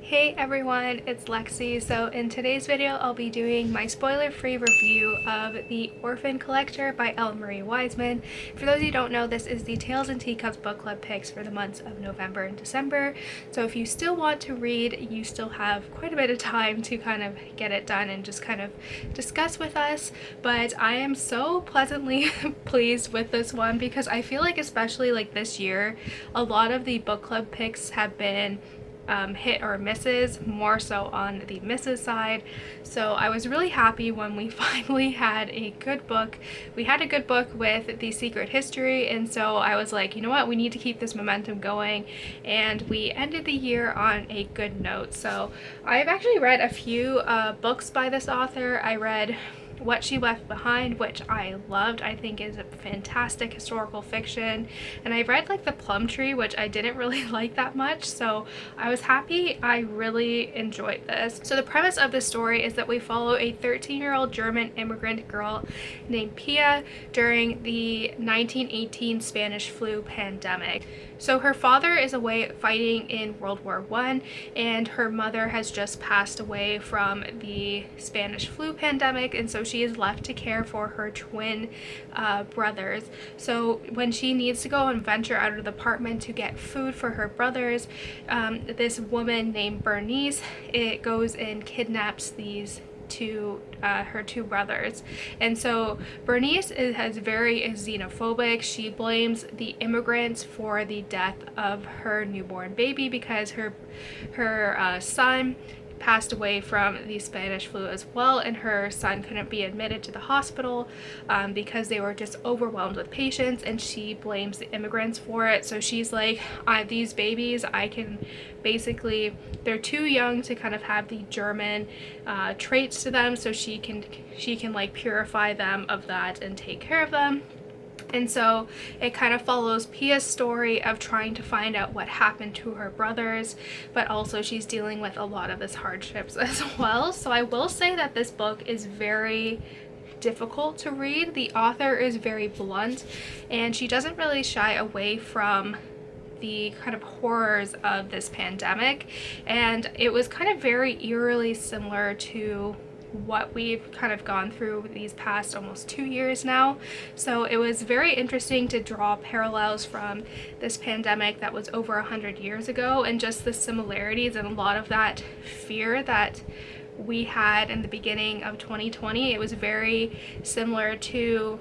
Hey everyone, it's Lexie. So in today's video, I'll be doing my spoiler-free review of The Orphan Collector by Marie Wiseman. For those of you who don't know, this is the Tales and Teacups book club picks for the months of November and December. So if you still want to read, you still have quite a bit of time to kind of get it done and just kind of discuss with us. But I am so pleasantly pleased with this one because I feel like, especially like this year, a lot of the book club picks have been hit or misses, more so on the misses side. So I was really happy when we finally had a good book. We had a good book with The Secret History, and so I was like, you know what, we need to keep this momentum going, and we ended the year on a good note. So I've actually read a few books by this author. I read What She Left Behind, which I loved. I think is a fantastic historical fiction, and I read like The Plum Tree, which I didn't really like that much, so I was happy. I really enjoyed this. So the premise of this story is that we follow a 13-year-old German immigrant girl named Pia during the 1918 Spanish flu pandemic. So her father is away fighting in World War I, and her mother has just passed away from the Spanish flu pandemic, and so she is left to care for her twin brothers. So when she needs to go and venture out of the apartment to get food for her brothers, this woman named Bernice, it goes and kidnaps these her two brothers. And so Bernice is very xenophobic. She blames the immigrants for the death of her newborn baby because her son passed away from the Spanish flu as well, and her son couldn't be admitted to the hospital because they were just overwhelmed with patients, and she blames the immigrants for it. So she's like, these babies, I can basically, they're too young to kind of have the German traits to them, so she can like purify them of that and take care of them. And so it kind of follows Pia's story of trying to find out what happened to her brothers, but also she's dealing with a lot of this hardships as well. So I will say that this book is very difficult to read. The author is very blunt, and she doesn't really shy away from the kind of horrors of this pandemic, and it was kind of very eerily similar to what we've kind of gone through these past almost 2 years now. So it was very interesting to draw parallels from this pandemic that was over 100 years ago, and just the similarities and a lot of that fear that we had in the beginning of 2020. It was very similar to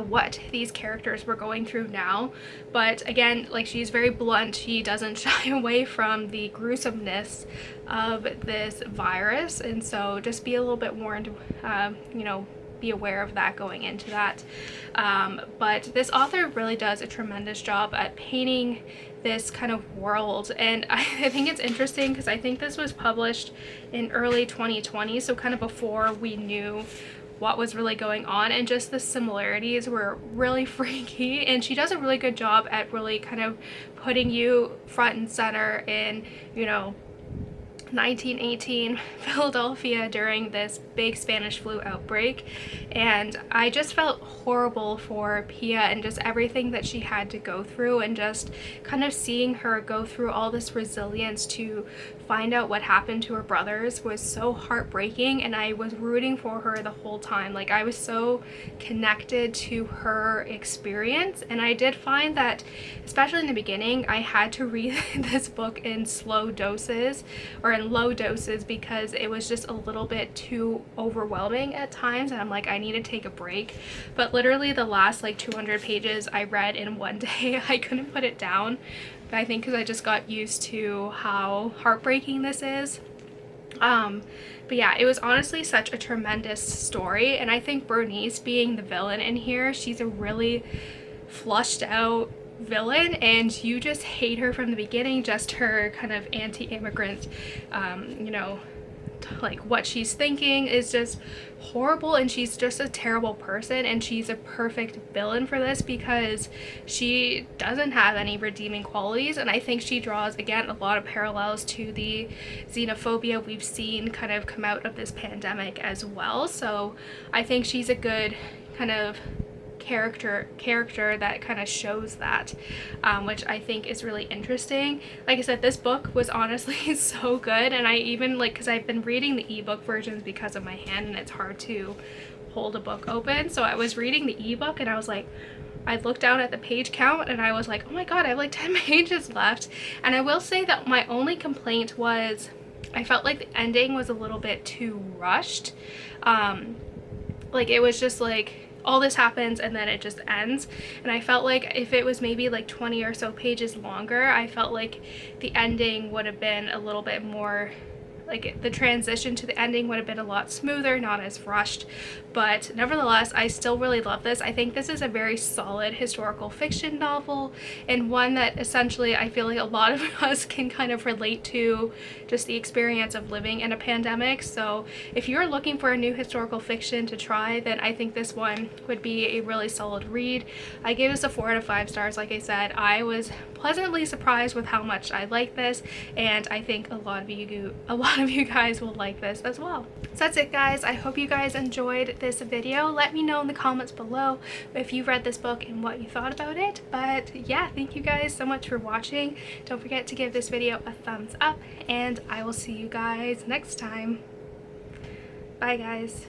what these characters were going through now. But again, like, she's very blunt. She doesn't shy away from the gruesomeness of this virus, and so just be a little bit warned, you know, be aware of that going into that. But this author really does a tremendous job at painting this kind of world, and I think it's interesting because I think this was published in early 2020, so kind of before we knew what was really going on, and just the similarities were really freaky, and she does a really good job at really kind of putting you front and center in, you know, 1918 Philadelphia during this big Spanish flu outbreak. And I just felt horrible for Pia and just everything that she had to go through, and just kind of seeing her go through all this resilience to find out what happened to her brothers was so heartbreaking, and I was rooting for her the whole time. Like, I was so connected to her experience, and I did find that, especially in the beginning, I had to read this book in slow doses, or in low doses, because it was just a little bit too overwhelming at times, and I'm like, I need to take a break. But literally the last like 200 pages I read in one day. I couldn't put it down, but I think because I just got used to how heartbreaking this is. But yeah, it was honestly such a tremendous story, and I think Bernice being the villain in here, she's a really flushed out villain, and you just hate her from the beginning. Just her kind of anti-immigrant, you know, like what she's thinking is just horrible, and she's just a terrible person, and she's a perfect villain for this because she doesn't have any redeeming qualities. And I think she draws, again, a lot of parallels to the xenophobia we've seen kind of come out of this pandemic as well. So I think she's a good kind of character that kind of shows that, which I think is really interesting. Like I said, this book was honestly so good, and I even like, because I've been reading the ebook versions because of my hand and it's hard to hold a book open, so I was reading the ebook and I was like, I looked down at the page count and I was like, oh my god, I have like 10 pages left. And I will say that my only complaint was I felt like the ending was a little bit too rushed. Like it was just like all this happens and then it just ends, and I felt like if it was maybe like 20 or so pages longer, I felt like the ending would have been a little bit more, like the transition to the ending would have been a lot smoother, not as rushed. But nevertheless, I still really love this. I think this is a very solid historical fiction novel, and one that essentially I feel like a lot of us can kind of relate to, just the experience of living in a pandemic. So if you're looking for a new historical fiction to try, then I think this one would be a really solid read. I gave this a 4 out of 5 stars. Like I said, I was pleasantly surprised with how much I like this, and I think a lot of you guys will like this as well. So that's it, guys. I hope you guys enjoyed this video. Let me know in the comments below if you've read this book and what you thought about it. But yeah, thank you guys so much for watching. Don't forget to give this video a thumbs up, and I will see you guys next time. Bye, guys.